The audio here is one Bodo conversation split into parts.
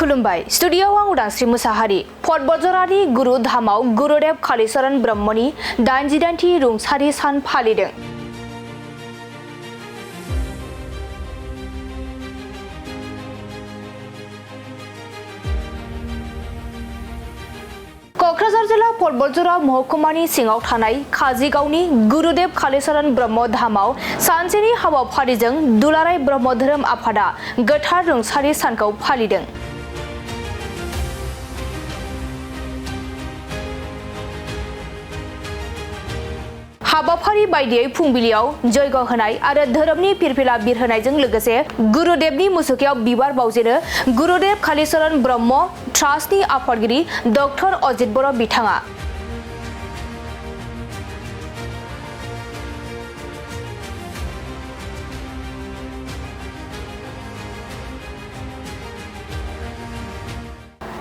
खुलुमबाय स्टुडियोआव आं उदांस्रि मुसाहारि बतझरारि गुरु धामाव गुरुदेव कालीचरण ब्रह्मनि 88थि रुंसारि सान फालिदों। क'क्राझार जिल्ला बतझरा महकुमानि सिङाव थानाय काजिगावनि गुरुदेव कालीचरण ब्रह्म धामाव सानसेनि हाबाफारिजों दुलाराय ब्रह्म धोरोम आफादा गोथार रुंसारि सानखौ फालिदों। हाबाफारि बायदियै फुंबिलियाव जयग होनाय आरो धोरोमनि फिरफिला बिरहोनायजों लोगोसे गुरुदेवनि मुसुखायाव बिबार बावजेनो गुरुदेव कालीचरण ब्रह्म ट्रास्टनि आफादगिरि डक्टर अजित बर' बिथाङा।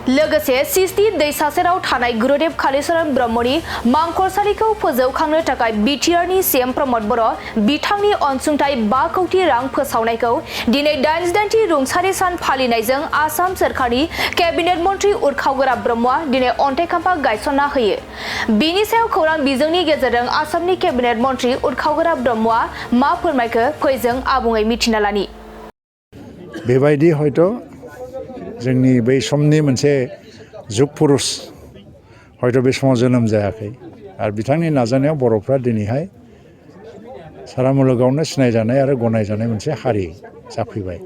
लोगोसे सिस्ति दैसा सेराव थानाय गुरुदेव कालीचरण ब्रह्मनि मांखरसालिखौ फोजौखांनो थाखाय बिटिआरनि सीएम प्रमोद बर' बिथांनि अनसुंथाइ 5 कौटि रां फोसावनायखौ दिनै 88थि रुंसारि सान फालिनायजों आसाम सोरखारनि केबिनेट मन्त्रि उरखावगोरा ब्रह्मआ दिनै अन्थाइ खाम्फा गायसनना होयो। बिनि सायाव खौरां बिजोंनि गेजेरजों आसामनि केबिनेट मन्त्रि उरखावगोरा ब्रह्मआ मा फोरमायखो फै जों आबुङै मिथिना लानि। बेबायदि हयथ' जोंनि बै समनि मोनसे जुग पुरुष हयथ' बे समाव जोनोम जायाखै आरो बिथांनि नाजानायाव बर'फ्रा दिनैहाय सारा मुलुगावनो सिनायजानाय आरो गनायजानाय मोनसे हारि जाफैबाय।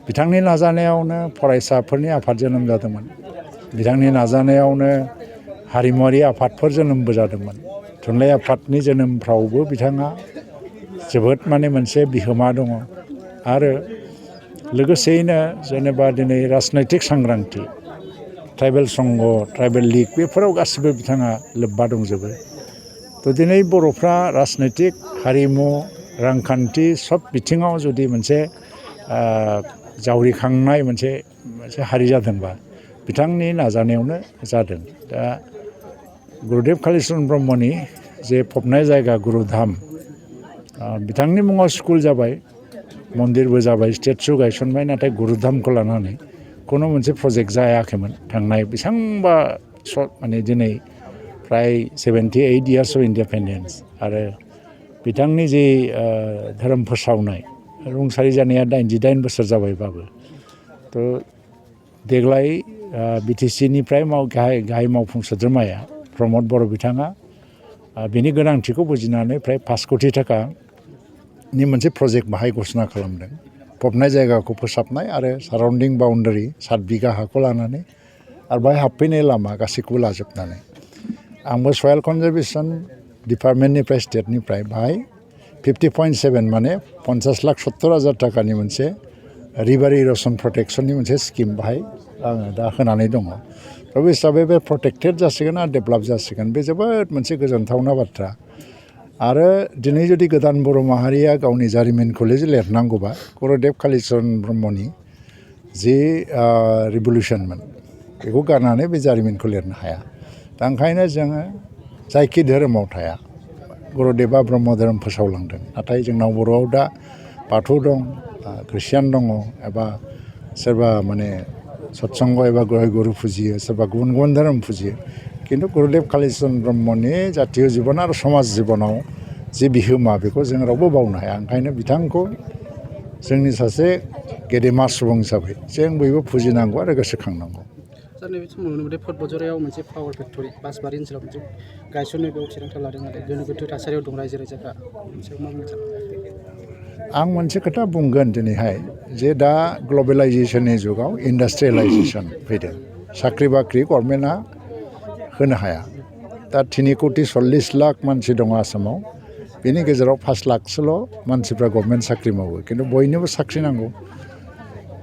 बिथांनि नाजानायावनो फरायसाफोरनि आफाद जोनोम जादोंमोन, बिथांनि नाजानायावनो हारिमुवारि आफादफोर जोनोमबो जादोंमोन। थुनलाइ आफादनि जोनोमफ्रावबो बिथाङा जोबोद मोनसे बिहोमा दङ आरो लोगोसेयैनो जेनेबा दिनै राजनैतिक सांग्रांथि, ट्राइबेल संघ, ट्राइबेल लीग बेफोराव गासिबो बिथाङा लोब्बा दंजोबो। थ' दिनै बर'फ्रा राजनैतिक, हारिमु, रांखान्थि सब बिथिङाव जुदि मोनसे जावरिखांनाय मोनसे हारि जादोंबा बिथांनि नाजानायावनो जादों। दा गुरुदेव कालीचरण ब्रह्मनि जे फबनाय जायगा गुरुधाम, बिथांनि मुङाव स्कुल जाबाय, मन्दिरबो जाबाय, स्टेचु गायसनबाय, नाथाय गुरुधामखौ लानानै खुनु मोनसे प्रजेक्ट जायाखैमोन। थांनाय बेसेबांबा दिनै प्राय 78 इयार्स अफ इन्डिपेन्डेन्स आरो बिथांनि जे धोरोम फोसावनाय रुंसारि जानाया 88 बोसोर जाबायबाबो थ' देग्लाय बिटिसिनिफ्राय गाहाय मावफुं सोद्रोमाया प्रमद बर' बिथाङा बिनि गोनांथिखौ बुजिनानै प्राय 5 कौटि थाखानि मोनसे प्रजेक्ट बाहाय घोषणा खालामदों। फबनाय जायगाखौ फोसाबनाय आरो साराउन्डिं बाउन्डारि 7 बिगा हाखौ लानानै आरो बाहाय हाबफैनाय लामा गासैखौबो लाजोबनानै आंबो सयेल कनजारभेसन डिपार्टमेन्टनिफ्राय स्टेटनिफ्राय बाहाय 50.7 माने 50,70,000 थाखानि मोनसे रिभार इर'सन प्रटेक्शननि मोनसे स्किम बाहाय आङो दा होनानै दङ। दा बे हिसाबै बे प्रटेक्टेड जासिगोन आरो डेभेलप जासिगोन। बे जोबोद मोनसे गोजोनथावना बाथ्रा। आरो दिनै जुदि गोदान बर' माहारिया गावनि जारिमिनखौ लिरनांगौबा गुरुदेव कालीचरण ब्रह्मनि जि रिभलिउसनमोन बेखौ गारनानै बे जारिमिनखौ लिरनो हाया। दा ओंखायनो जोङो जायखि धोरोमाव थाया गुरुदेवा ब्रह्म धोरोम फोसावलांदों, नाथाय जोंनाव बर'आव दा बाथौ दं, ख्रिस्टियान दङ, एबा सोरबा सत्संग एबा गुरु फुजियो, सोरबा गुबुन गुबुन धोरोम फुजियो। किन्तु गुरुदेव कालीचरण ब्रह्मनि जातीय जीवन आरो समाज जीवनाव जि बिहोमा बेखौ जों रावबो बावनो हाया। ओंखायनो बिथांखौ जोंनि सासे गेदेमा सुबुं हिसाबै जों बयबो फुजिनांगौ आरो गोसोखांनांगौ। सार नैबे समाव नुनो मोनदों बतझरायाव मोनसे पावार फेक्टरि बासबारि ओनसोलाव मोनसे गायसननो बेयाव थिरांथा लादों आरो गोनो गोथो थासारियाव दं रायजो राजाफ्रा मोनसे मा बुंनो सानो? आं मोनसे खोथा बुंगोन दिनैहाय जे दा ग्लबेलाइजेसननि जुगाव इन्डास्ट्रियेलाइजेसन फैदों। साख्रि बाख्रि गभर्नमेन्टआ होनो हाया। दा 3,40,00,000 मानसि दङ आसामाव, बेनि गेजेराव 5 लाखसोल' मानसिफ्रा गभर्नमेन्ट साख्रि मावो। किन्तु बयनोबो साख्रि नांगौ।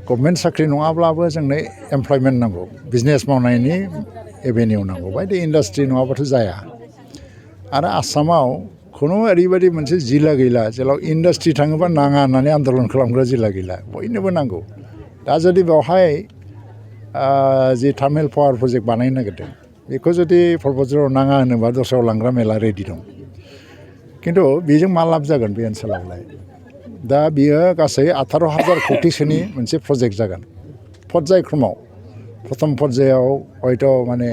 गभर्नमेन्ट साख्रि नङाब्लाबो जोंनो एमप्लयमेन्ट नांगौ, बिजनेस मावनायनि एभेनिउ नांगौ। बायदि इन्डास्ट्रि नङाबाथ' जाया। आरो आसामाव खुनु ओरैबायदि मोनसे जिल्ला गैला जेराव इन्डास्ट्रि थाङोबा नाङा होननानै आन्दलन खालामग्रा जिल्ला गैला, बयनोबो नांगौ। दा जुदि बेवहाय जि थार्मेल पावार प्रजेक्ट बानायनो नागिरदों बेखौ जुदि बतझराव नाङा होनोबा दस्रायाव लांग्रा मेला रेडि दं। किन्तु बेजों मा लाब जागोन बे ओनसोलावलाय? दा बियो गासै 18,000 कौटिसोनि मोनसे प्रजेक्ट जागोन। पदजायक्रमाव प्रथम पर्यायाव हयथ' माने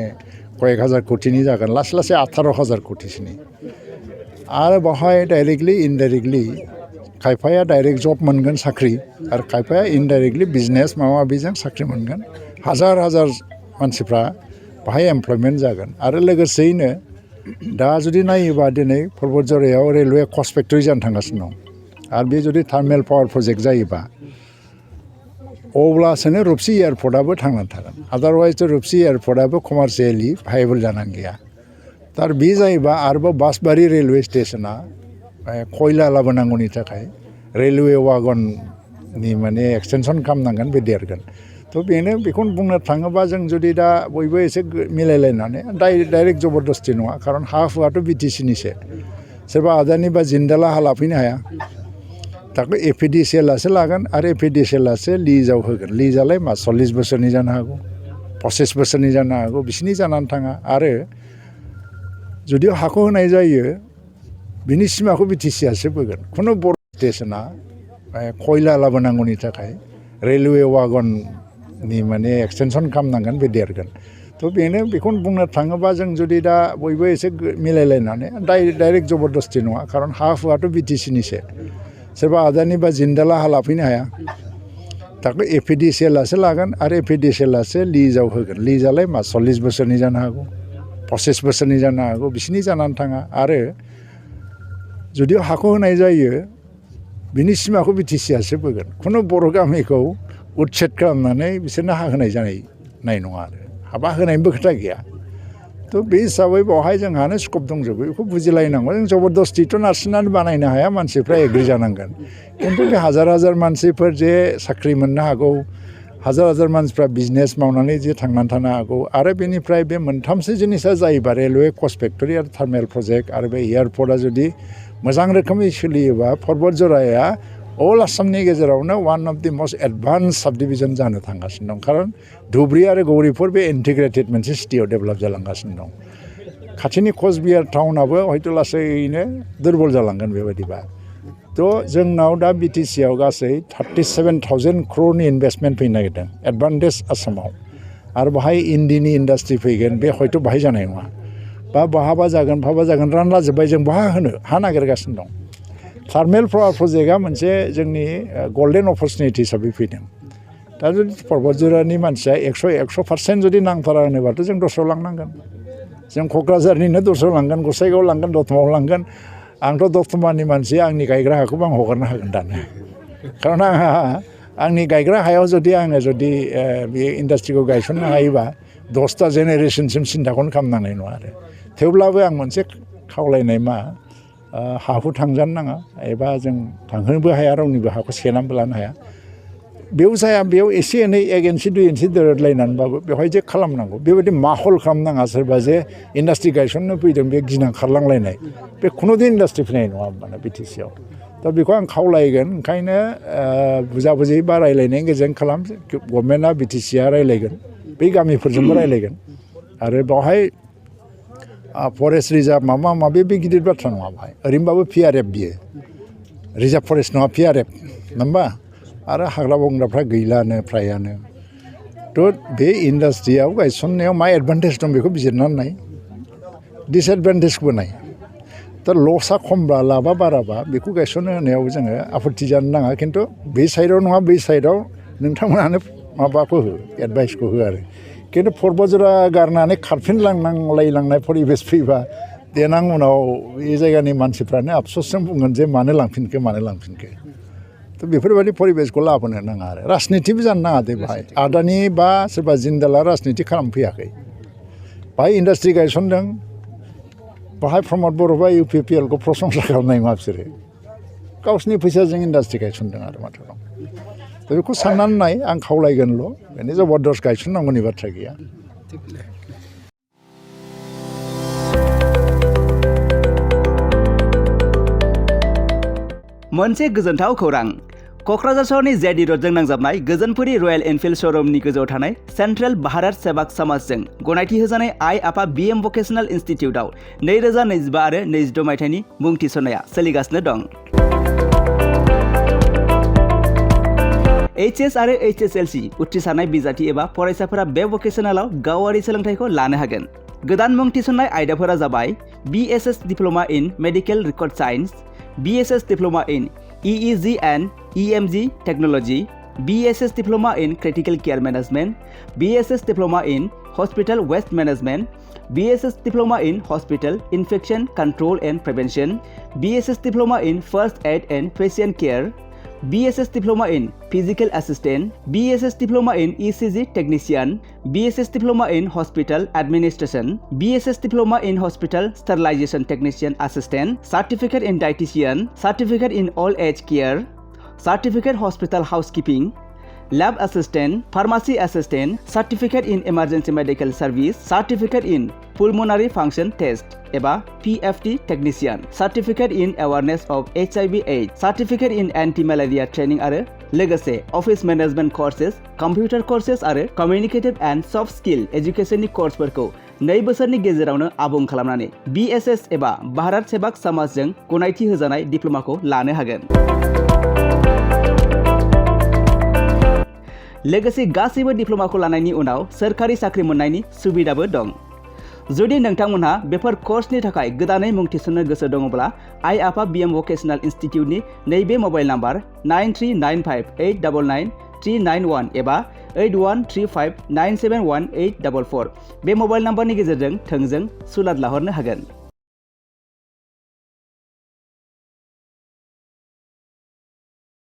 कयेक हाजार कोटिनि जागोन लासै लासै 18,000 कोटिसोनि आरो बावहाय डाइरेक्टलि इनडाइरेक्टलि खायफाया डाइरेक्ट जब मोनगोन साख्रि आरो खायफाया इनडाइरेक्टलि बिजनेस माबा माबिजों साख्रि मोनगोन हाजार हाजार मानसिफ्रा बाहाय एमप्लयमेन्ट जागोन आरो लोगोसेयैनो दा जुदि नायोबा दिनै पर्बतझरायाव रेलवे कच फेक्टरि जानो थांगासिनो दं आरो बे जुदि थार्मेल पावार प्रजेक्ट जायोबा अब्लासोनो रुपसि एयारपर्टआबो थांनानै थागोन आदारवाइज रुपसि एयारपर्टआबो कमार्शियेलि भाइबल जानानै गैया तार बे जायोबा आरोबाव बासबारि रेलवे स्टेशना खयला लाबोनांगौनि थाखाय रेलवे वागननि माने एक्सटेनसन खालामनांगोन बे देरगोन थ' बेनो बेखौनो बुंनो थाङोबा जों जुदि दा बयबो एसे मिलायलायनानै डाइरेक्ट जबरदस्ति नङा खारन हा हुआथ' बिटिसिनिसो सोरबा आदानि बा जिन्दाला हा लाफैनो हाया ताखौ एपिडिसिएलासो लागोन आरो एपिडिसिएलासो लिजाव होगोन लिजालाय मा 40 बोसोरनि जानो हागौ 25 बोसोरनि जानो हागौ बिसिनि जानानै थाङा आरो जुदि हाखौ होनाय जायो बिनि सिमाखौ बिटिसिआसो बोगोन खुनु बर' स्टेशना खयला लाबोनांगौनि थाखाय रेलवे वागननि माने एक्सटेनसन खालामनांगोन बे देरगोन थ' बेनो बेखौनो बुंनो थाङोबा जों जुदि दा बयबो एसे मिलायलायनानै डाइरेक्ट जबरदस्ति नङा खारन हा हुआथ' बिटिसिनिसो सोरबा आदानि बा जिन्दाला हा लाफैनो हाया ताखौ एपिडिसिएलासो लागोन आरो एपिडिसिएलासो लिजाव होगोन लिजालाय मा 40 बोसोरनि जानो हागौ 25 बोसोरनि जानो हागौ बिसिनि जानानै थाङा आरो जुदि हाखौ होनाय जायो बिनि सिमाखौ बिटिसिआसो बोगोन खुनु बर' गामिखौ उच्छेद खालामनानै बिसोरनो हा होनाय जानाय नङा आरो हाबा होनायनिबो खोथा गैया थ' बे हिसाबै बावहाय जोंहानो स्कप दंजोबो बेखौ बुजिलायनांगौ जों जबरदस्तिथ' नारसिननानै बानायनो हाया मानसिफ्रा एग्रि जानांगोन खिन्थु बे हाजार हाजार मानसिफोर जे साख्रि मोननो हागौ हाजार हाजार मानसिफ्रा बिजनेस मावनानै जे थांनानै थानो हागौ आरो बेनिफ्राय बे मोनथामसो जिनिसा जायोबा रेलवे कच फेक्टरि आरो थार्मेल प्रजेक्ट आरो बे एयारपर्टआ जुदि मोजां रोखोमै सोलियोबा पर्बतझराया अल आसामनि गेजेरावनो one of the must advance साब डिभिजन जानो थांगासिनो दं खारन धुबरी आरो गौरीपुर बे इन्टिग्रेटेड मोनसे सिटियाव डेभेलप जालांगासिनो दं खाथिनि कचबिहार टाउनाबो हयथ' लासैनो दुरबल जालांगोन बेबायदिबा थ' जोंनाव दा बिटिसिआव गासै 37,000 crore इनभेस्टमेन्ट फैनो नागिरदों एडभान्टेज आसामाव आरो बाहाय इन्दिनि इन्डास्ट्रि फैगोन बे हयथ' बाहाय जानाय नङा बा बहाबा जागोन रानला जोब्बाय जों बहा होनो हा नागिरगासिनो दं थार्मेल पावार प्रजेक्टआ मोनसे जोंनि गल्डेन अपरचुनिटि हिसाबै फैदों दा जुदि पर्बतझरानि मानसिया 100% जुदि नांथारा होनोबाथ' जों दस्रायाव लांनांगोन जों क'क्राझारनिनो दस्रायाव लांगोन गसाइगावआव लांगोन दतमायाव लांगोन आंथ' दतमानि मानसि आंनि गायग्रा हाखौबो आं हगारनो हागोन दानो खारन आंनि गायग्रा हायाव जुदि आङो बे इन्डास्ट्रिखौ गायसननो हायोबा 10टा जेनेरेसनसिम सिन्थाखौनो खालामनांनाय नङा आरो थेवब्लाबो आं मोनसे खावलायनाय हाखौ थांजानो नाङा एबा जों थांहोनोबो हाया रावनिबो हाखौ सेनानैबो लानो हाया बेयाव जाया बेयाव एसे एनै 1 इन्सि 2 इन्सि दोरदलायनानैबाबो बेवहाय जे खालामनांगौ बेबायदि माहल खालामनाङा सोरबा जे इन्डास्ट्रि गायसननो फैदों बे गिनां खारलांलायनाय बे खुनुदिन इन्डास्ट्रि फैनाय नङा होनबाना बिटिसिआव दा बेखौ आं खावलायगोन ओंखायनो बुजाबुजि बा रायलायनायनि गेजेरजों खालाम गभर्नमेन्टआ बिटिसिआ रायलायगोन बै गामिफोरजोंबो रायलायगोन आरो बावहाय फरेस्ट रिजार्भ माबा माबि बे गिदिर बाथ्रा नङा बाहाय ओरैनोबाबो PRF बियो रिजार्भ फरेस्ट नङा PRF नङा होमबा आरो हाग्रा बंग्राफ्रा गैलानो फ्रायानो थ' बे इन्डास्ट्रियाव गायसननायाव मा एडभान्टेज दं बेखौ बिजिरनानै नाय डिसएडभान्टेजखौबो नाय दा लसआ खमबा लाबा बाराबा बेखौ गायसननो होनायाव जोङो आपत्ति जानो नाङा खिन्थु बे साइडआव नङा बै साइडआव नोंथांमोनानो माबाखौ हो एडभाइसखौ हो आरो खिन्थु पर्बतझरा गारनानै खारफिनलांनांलायलांनाय परिबेस फैबा देनां उनाव बे जायगानि मानसिफ्रानो आफस'सजों बुंगोन जे मानो लांफिनखो थ' बेफोरबायदि परिबेसखौ लाबोनो नाङा आरो राजनितिबो जानो नाङा दे बाहाय आदानि बा सोरबा जिन्दाला राजनिति खालामफैयाखै बाहाय इन्डास्ट्रि गायसनदों बाहाय प्रमद बर' बा UPPL खौ प्रशंसा खालामनाय नङा बिसोरो गावसिनि फैसाजों इन्डास्ट्रि गायसनदों आरो माथ्र दं दा बेखौ साननानै नाय आं खावलायगोनल' बेनो जबरदस्त गायसननांगौनि बाथ्रा गैया मोनसे गोजोनथाव खौरां क'क्राझार सहरनि जेडि रडजों नांजाबनाय गोजोनपुरी रयेल एनफिल्ड श'रुमनि गोजौआव थानाय सेन्ट्रेल भारत सेवाक समाजजों गनायथि होजानाय आइ आफा BM भकेशनेल इन्स्टिटिउटआव 2025 आरो 26 मायथाइनि मुं थिसननाया सोलिगासिनो दं। HS आरो HSLC उथ्रिसारनाय बिजाथि एबा फरायसाफोरा बे भकेसनेलाव गावारि सोलोंथाइखौ लानो हागोन। गोदान मुं थिसननाय आयदाफोरा जाबाय BSS diploma in medical record science, BSS diploma in EEG and EMG technology, BSS diploma in critical care management, BSS diploma in hospital waste management, BSS diploma in hospital infection control and prevention, BSS diploma in first aid and patient care, BSS diploma in physical assistant, BSS diploma in ECG technician, BSS diploma in hospital administration, BSS diploma in hospital sterilisation technician assistant, certificate in dietitian, certificate in old age care, certificate hospital housekeeping, lab assistant, pharmacy assistant, certificate in emergency medical service, certificate in pulmonary function test एबा PFT technician, certificate in awareness of HIV/AIDS, certificate in anti malaria training आरो लोगोसे office management courses, computer courses आरो कम्युनिकेटिव एंड सफ्ट स्किल एजुकेशननि कोर्सफोरखौ 2 बोसोरनि गेजेरावनो आबुं खालामनानै BSS एबा भारत सेवाक समाजजों गनायथि होजानाय डिप्लोमाखौ लानो हागोन। लोगोसे गासैबो डिप्लोमाखौ लानायनि उनाव सोरखारि साख्रि मोननायनि सुबिदाबो दं। जुदि नोंथांमोनहा बेफोर कर्सनि थाखाय गोदानै मुं थिसननो गोसो दङब्ला आइ आफा BM भकेसनेल इन्स्टिट्यूटनि नैबे मबाइल नाम्बार 9395899391 एबा 8135971844 बे मबाइल नाम्बारनि गेजेरजों थोंजों सुलाद लाहरनो हागोन।